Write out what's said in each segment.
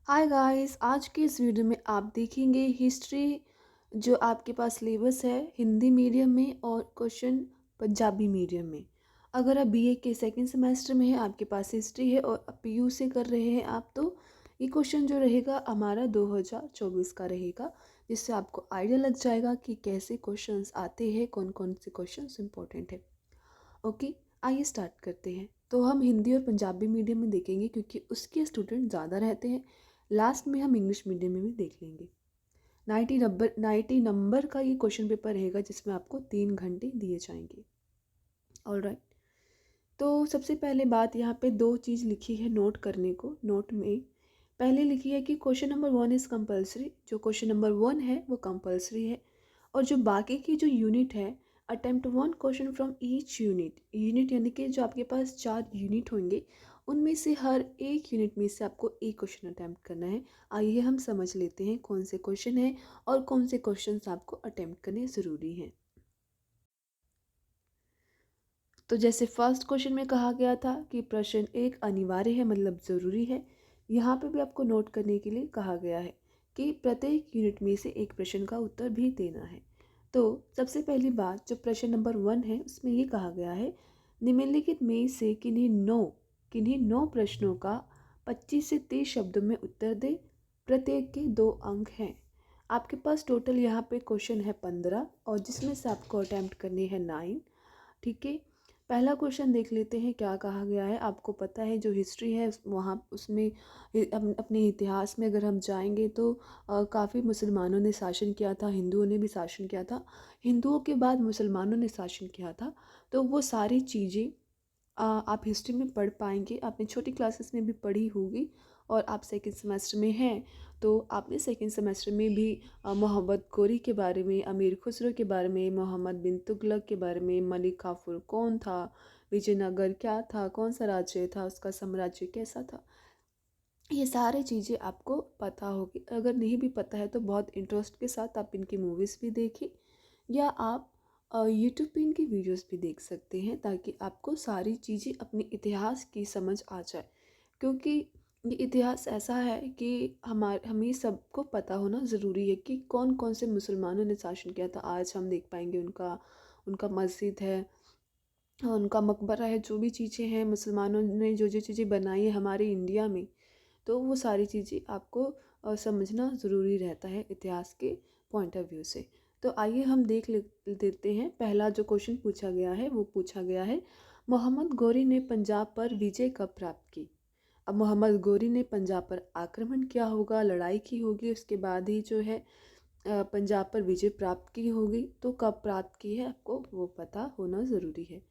Hi guys, आज के इस वीडियो में आप देखेंगे हिस्ट्री जो आपके पास सिलेबस है हिंदी मीडियम में और क्वेश्चन पंजाबी मीडियम में। अगर आप बीए के सेकंड सेमेस्टर में है, आपके पास हिस्ट्री है और पीयू से कर रहे हैं आप, तो ये क्वेश्चन जो रहेगा हमारा 2024 का रहेगा, जिससे आपको आइडिया लग जाएगा कि कैसे क्वेश्चंस आते हैं, कौन कौन से क्वेश्चंस इंपॉर्टेंट है। ओके, आइए स्टार्ट करते हैं। तो हम हिंदी और पंजाबी मीडियम में देखेंगे क्योंकि उसके स्टूडेंट ज़्यादा रहते हैं। लास्ट में हम इंग्लिश मीडियम में भी देख लेंगे। 90 नंबर का ये क्वेश्चन पेपर रहेगा जिसमें आपको 3 घंटे दिए जाएंगे। ऑलराइट, तो सबसे पहले बात यहाँ पे दो चीज़ लिखी है नोट करने को। नोट में पहले लिखी है कि क्वेश्चन नंबर 1 इज़ कंपलसरी। जो क्वेश्चन नंबर 1 है वो कंपलसरी है, और जो बाकी की जो यूनिट है, attempt 1 question from each unit. Unit यानी कि जो आपके पास 4 यूनिट होंगे, उनमें से हर एक यूनिट में से आपको एक क्वेश्चन अटैम्प्ट करना है। आइए हम समझ लेते हैं कौन से क्वेश्चन हैं और कौन से क्वेश्चन आपको अटैम्प्ट करने ज़रूरी हैं। तो जैसे फर्स्ट क्वेश्चन में कहा गया था कि प्रश्न एक अनिवार्य है, मतलब ज़रूरी है। यहाँ पे भी आपको नोट करने के लिए कहा गया है कि प्रत्येक यूनिट में से एक प्रश्न का उत्तर भी देना है। तो सबसे पहली बात, जो प्रश्न नंबर 1 है उसमें ये कहा गया है, निम्नलिखित में से किन्हीं नौ प्रश्नों का 25 से 30 शब्दों में उत्तर दे। प्रत्येक के 2 अंक हैं। आपके पास टोटल यहाँ पे क्वेश्चन है 15, और जिसमें से आपको अटैम्प्ट करने हैं 9। ठीक है, पहला क्वेश्चन देख लेते हैं क्या कहा गया है। आपको पता है जो हिस्ट्री है वहाँ उसमें अपने इतिहास में अगर हम जाएंगे तो काफ़ी मुसलमानों ने शासन किया था, हिंदुओं ने भी शासन किया था, हिंदुओं के बाद मुसलमानों ने शासन किया था। तो वो सारी चीज़ें आप हिस्ट्री में पढ़ पाएंगे, आपने छोटी क्लासेस में भी पढ़ी होगी, और आप सेकंड सेमेस्टर में हैं तो आपने सेकंड सेमेस्टर में भी मोहम्मद गोरी के बारे में, अमीर खुसरो के बारे में, मोहम्मद बिन तुगलक के बारे में, मलिक काफूर कौन था, विजयनगर क्या था, कौन सा राज्य था, उसका साम्राज्य कैसा था, ये सारी चीज़ें आपको पता होगी। अगर नहीं भी पता है तो बहुत इंटरेस्ट के साथ आप इनकी मूवीज़ भी देखें, या आप यूट्यूब पे इनकी वीडियोस भी देख सकते हैं, ताकि आपको सारी चीज़ें अपने इतिहास की समझ आ जाए। क्योंकि ये इतिहास ऐसा है कि हमें सबको पता होना ज़रूरी है कि कौन कौन से मुसलमानों ने शासन किया था। आज हम देख पाएंगे उनका उनका मस्जिद है, उनका मकबरा है, जो भी चीज़ें हैं मुसलमानों ने जो जो चीज़ें बनाई है हमारे इंडिया में, तो वो सारी चीज़ें आपको समझना ज़रूरी रहता है इतिहास के पॉइंट ऑफ व्यू से। तो आइए हम देते हैं। पहला जो क्वेश्चन पूछा गया है वो पूछा गया है, मोहम्मद गोरी ने पंजाब पर विजय कब प्राप्त की। अब मोहम्मद गोरी ने पंजाब पर आक्रमण किया होगा, लड़ाई की होगी, उसके बाद ही जो है पंजाब पर विजय प्राप्त की होगी। तो कब प्राप्त की है आपको वो पता होना ज़रूरी है।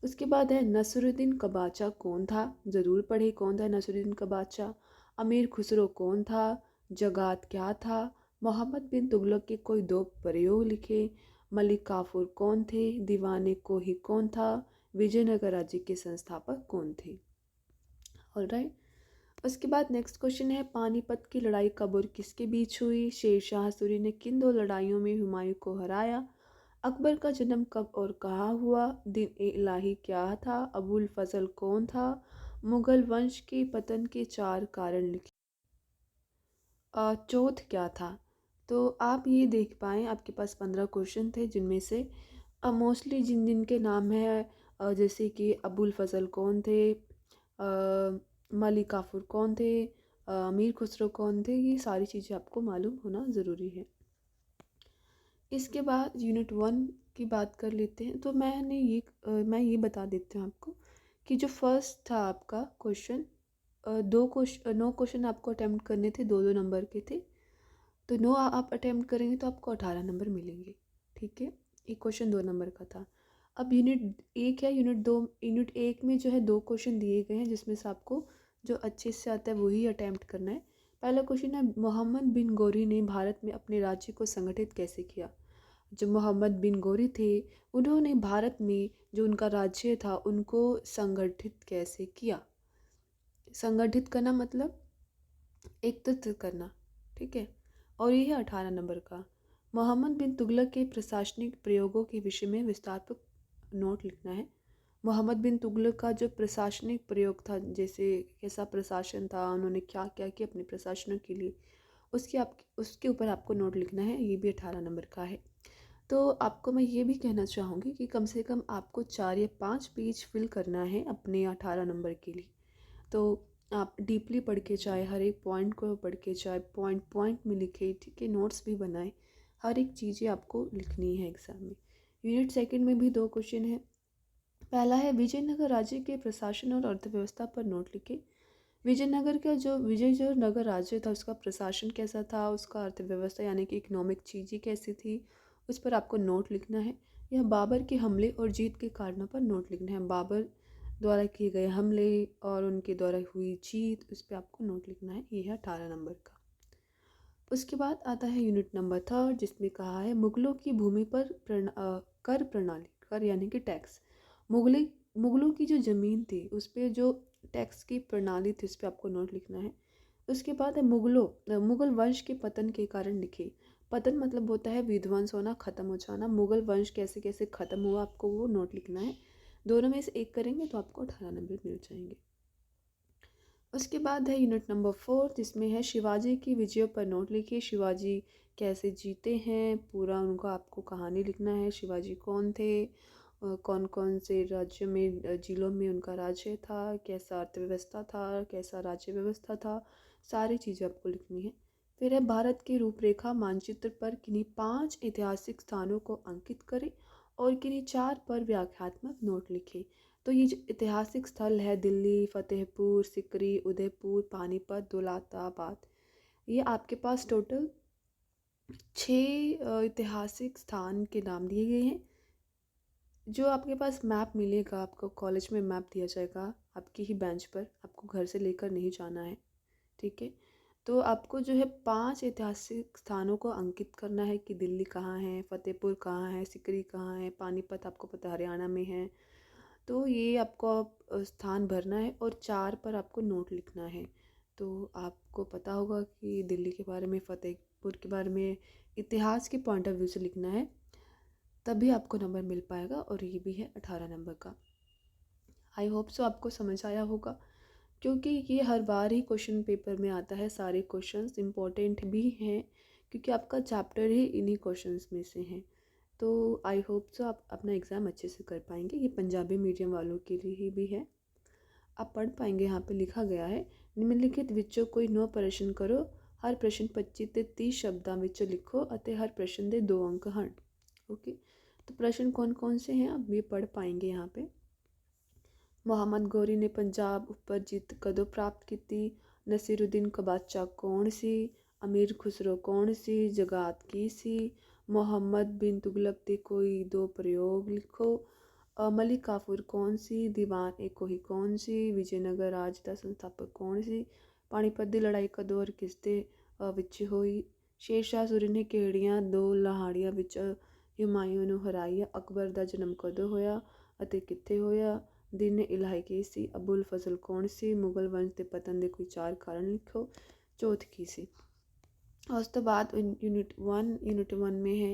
उसके बाद है, नसरुद्दीन कबाचा कौन था। ज़रूर पढ़े कौन था नसरुद्दीन कबाचा। अमीर खुसरो कौन था। जगात क्या था। मोहम्मद बिन तुगलक के कोई दो प्रयोग लिखे। मलिक काफूर कौन थे। दीवाने कोही कौन था। विजयनगर राज्य के संस्थापक कौन थे। ऑलराइट, उसके बाद नेक्स्ट क्वेश्चन है, पानीपत की लड़ाई कब और किसके बीच हुई। शेरशाह सूरी ने किन दो लड़ाइयों में हुमायूं को हराया। अकबर का जन्म कब और कहाँ हुआ। दिन ए इलाही क्या था। अबुल फजल कौन था। मुगल वंश के पतन के 4 कारण लिखे। चौथ क्या था। तो आप ये देख पाएँ आपके पास 15 क्वेश्चन थे, जिनमें से मोस्टली जिन जिन के नाम है, जैसे कि अबुल फजल कौन थे, मलिक काफूर कौन थे, अमीर खुसरो कौन थे, ये सारी चीज़ें आपको मालूम होना ज़रूरी है। इसके बाद यूनिट 1 की बात कर लेते हैं। तो मैं ये बता देती हूँ आपको कि जो फर्स्ट था आपका क्वेश्चन, 9 क्वेश्चन आपको अटैम्प्ट करने थे, 2-2 नंबर के थे। तो 9 आप अटैम्प्ट करेंगे तो आपको 18 नंबर मिलेंगे। ठीक है, एक क्वेश्चन 2 नंबर का था। अब यूनिट 1 है, यूनिट 1 में जो है 2 क्वेश्चन दिए गए हैं, जिसमें से आपको जो अच्छे से आता है वही अटैम्प्ट करना है। पहला क्वेश्चन है, मोहम्मद बिन गौरी ने भारत में अपने राज्य को संगठित कैसे किया। जो मोहम्मद बिन गौरी थे, उन्होंने भारत में जो उनका राज्य था उनको संगठित कैसे किया। संगठित करना मतलब एकत्रित करना। ठीक है, और ये है 18 नंबर का। मोहम्मद बिन तुगलक के प्रशासनिक प्रयोगों के विषय में विस्तारपूर्वक नोट लिखना है। मोहम्मद बिन तुगलक का जो प्रशासनिक प्रयोग था, जैसे कैसा प्रशासन था, उन्होंने क्या क्या किया अपने प्रशासनों के लिए, उसके ऊपर आपको नोट लिखना है। ये भी 18 नंबर का है। तो आपको मैं ये भी कहना चाहूँगी कि कम से कम आपको 4 या 5 पेज फिल करना है अपने 18 नंबर के लिए। तो आप डीपली पढ़ के, चाहे हर एक पॉइंट को पढ़ के, चाहे पॉइंट पॉइंट में लिखे, ठीक है, नोट्स भी बनाए, हर एक चीज़ें आपको लिखनी है एग्ज़ाम में। यूनिट सेकंड में भी 2 क्वेश्चन है। पहला है विजयनगर राज्य के प्रशासन और अर्थव्यवस्था पर नोट लिखे। विजयनगर का जो नगर राज्य था, उसका प्रशासन कैसा था, उसका अर्थव्यवस्था यानी कि इकोनॉमिक चीज़ें कैसी थी, उस पर आपको नोट लिखना है। यह बाबर के हमले और जीत के कारणों पर नोट लिखना है। बाबर द्वारा किए गए हमले और उनके द्वारा हुई जीत, उस पर आपको नोट लिखना है। ये है 18 नंबर का। उसके बाद आता है यूनिट नंबर 3, जिसमें कहा है मुगलों की भूमि पर कर प्रणाली, कर यानी कि टैक्स। मुगलों की जो ज़मीन थी उस पर जो टैक्स की प्रणाली थी, उस पर आपको नोट लिखना है। उसके बाद है मुगल वंश के पतन के कारण लिखे। पतन मतलब होता है विध्वंस होना, ख़त्म हो जाना। मुगल वंश कैसे कैसे ख़त्म हुआ, आपको वो नोट लिखना है। दोनों में से एक करेंगे तो आपको 18 नंबर मिल जाएंगे। उसके बाद है यूनिट नंबर 4, जिसमें है शिवाजी की विजयों पर नोट लिखिए। शिवाजी कैसे जीते हैं, पूरा उनका आपको कहानी लिखना है। शिवाजी कौन थे, कौन कौन से राज्य में, जिलों में उनका राज्य था, कैसा अर्थव्यवस्था था, कैसा राज्य व्यवस्था था, सारी चीज़ें आपको लिखनी है। फिर है भारत की रूपरेखा मानचित्र पर किन्हीं 5 ऐतिहासिक स्थानों को अंकित करें और किन्हीं 4 पर व्याख्यात्मक नोट लिखें। तो ये जो ऐतिहासिक स्थल है, दिल्ली, फतेहपुर सिकरी, उदयपुर, पानीपत, दौलताबाद, ये आपके पास टोटल 6 ऐतिहासिक स्थान के नाम दिए गए हैं। जो आपके पास मैप मिलेगा, आपको कॉलेज में मैप दिया जाएगा आपकी ही बेंच पर, आपको घर से लेकर नहीं जाना है, ठीक है। तो आपको जो है 5 ऐतिहासिक स्थानों को अंकित करना है कि दिल्ली कहाँ है, फतेहपुर कहाँ है, सिकरी कहाँ है, पानीपत आपको पता हरियाणा में है। तो ये आपको स्थान भरना है और 4 पर आपको नोट लिखना है। तो आपको पता होगा कि दिल्ली के बारे में, फतेहपुर के बारे में इतिहास के पॉइंट ऑफ व्यू से लिखना है, तभी आपको नंबर मिल पाएगा। और ये भी है 18 नंबर का। आई होप सो आपको समझ आया होगा, क्योंकि ये हर बार ही क्वेश्चन पेपर में आता है। सारे क्वेश्चंस इंपॉर्टेंट भी हैं क्योंकि आपका चैप्टर ही इन्हीं क्वेश्चंस में से हैं। तो आई होप सो आप अपना एग्ज़ाम अच्छे से कर पाएंगे। ये पंजाबी मीडियम वालों के लिए ही भी है, आप पढ़ पाएंगे। यहाँ पे लिखा गया है निम्नलिखित विचों कोई 9 प्रश्न करो, हर प्रश्न 25 से 30 शब्दों विचों लिखो ਅਤੇ हर प्रश्न ਦੇ 2 अंक हैं। ओके, तो प्रश्न कौन कौन से हैं आप ये पढ़ पाएंगे यहाँ पे। ਮੁਹੰਮਦ ਗੌਰੀ ਨੇ ਪੰਜਾਬ ਉੱਪਰ ਜਿੱਤ ਕਦੋਂ ਪ੍ਰਾਪਤ ਕੀਤੀ, ਨਸੀਰੁद्दीन का बादशाह कौन सी, अमीर खुसरो कौन सी, जगात की सी, मोहम्मद बिन तुगलक के कोई 2 प्रयोग लिखो, मलिक काफूर कौन सी, दीवान ए कोही कौन सी, विजयनगर राज का संस्थापक कौन सी, पानीपत की लड़ाई कदों और किस दे विच होई, शेरशाह सूरी ने किहड़ियां 2 लहाड़ियां विच हुमायूं नूं हराया, अकबर का जन्म कदों होया ਅਤੇ कित्थे होया, दिन इलाही की सी, अबुल फजल कौन सी, मुगल वंश के पतन के कोई 4 कारण लिखो, चौथ की सी। उस तो बाद यूनिट 1 में है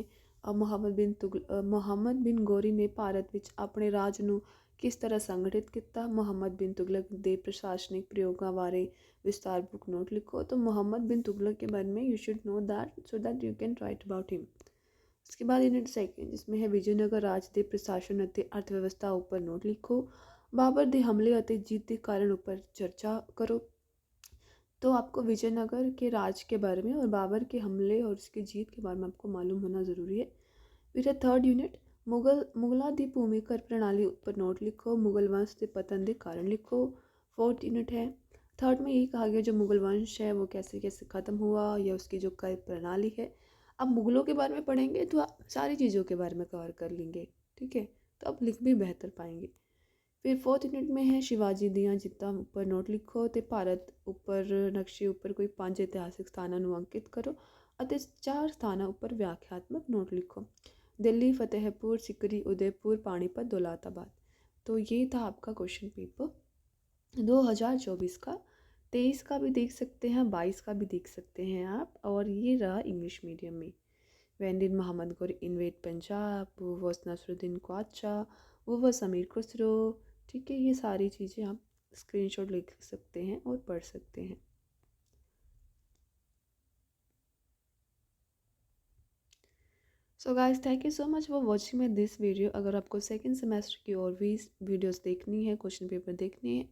मुहम्मद बिन गौरी ने भारत विच अपने राज नूं किस तरह संगठित किया, मुहम्मद बिन तुगलक के प्रशासनिक प्रयोगों बारे विस्तारपूर्वक नोट लिखो। तो मुहम्मद बिन तुगलक के बारे में you should know that so that you can write about him. उसके बाद यूनिट 2 जिसमें है विजयनगर राज के प्रशासन ਅਤੇ अर्थव्यवस्था ऊपर नोट लिखो, बाबर के हमले ਅਤੇ जीत के कारण ऊपर चर्चा करो। तो आपको विजयनगर के राज के बारे में और बाबर के हमले और उसकी जीत के बारे में आपको मालूम होना ज़रूरी है। फिर है 3rd यूनिट मुगलों की भूमि कर प्रणाली ऊपर नोट लिखो, मुगल वंश के पतन के कारण लिखो। 4th यूनिट है 3rd में यही कहा गया जो मुगल वंश है वो कैसे कैसे ख़त्म हुआ, या उसकी जो कर प्रणाली है। अब मुगलों के बारे में पढ़ेंगे तो आप सारी चीज़ों के बारे में कवर कर लेंगे, ठीक है, तो आप लिख भी बेहतर पाएंगे। फिर 4th यूनिट में है शिवाजी दियाँ जित्तां उपर नोट लिखो तो भारत उपर नक्शे उपर कोई 5 ऐतिहासिक स्थानों ਨੂੰ अंकित करो ਅਤੇ 4 स्थानों उपर व्याख्यात्मक नोट लिखो, दिल्ली, फतेहपुर सिकरी, उदयपुर, पानीपत, दौलताबाद। तो ये था आपका क्वेश्चन पेपर 2024 का। 23 का भी देख सकते हैं, 22 का भी देख सकते हैं आप। और ये रहा इंग्लिश मीडियम में। When did Muhammad Ghori invade Punjab? Who was Nasruddin Qacha? Who was Amir Khusro? ठीक है, ये सारी चीज़ें आप स्क्रीनशॉट ले सकते हैं और पढ़ सकते हैं। So guys, thank you so much for watching my this video. अगर आपको सेकेंड सेमेस्टर की और भी वीडियोस देखनी है, क्वेश्चन पेपर देखनी है,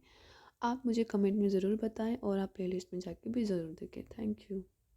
आप मुझे कमेंट में ज़रूर बताएं और आप प्लेलिस्ट में जाके भी ज़रूर देखें। Thank you.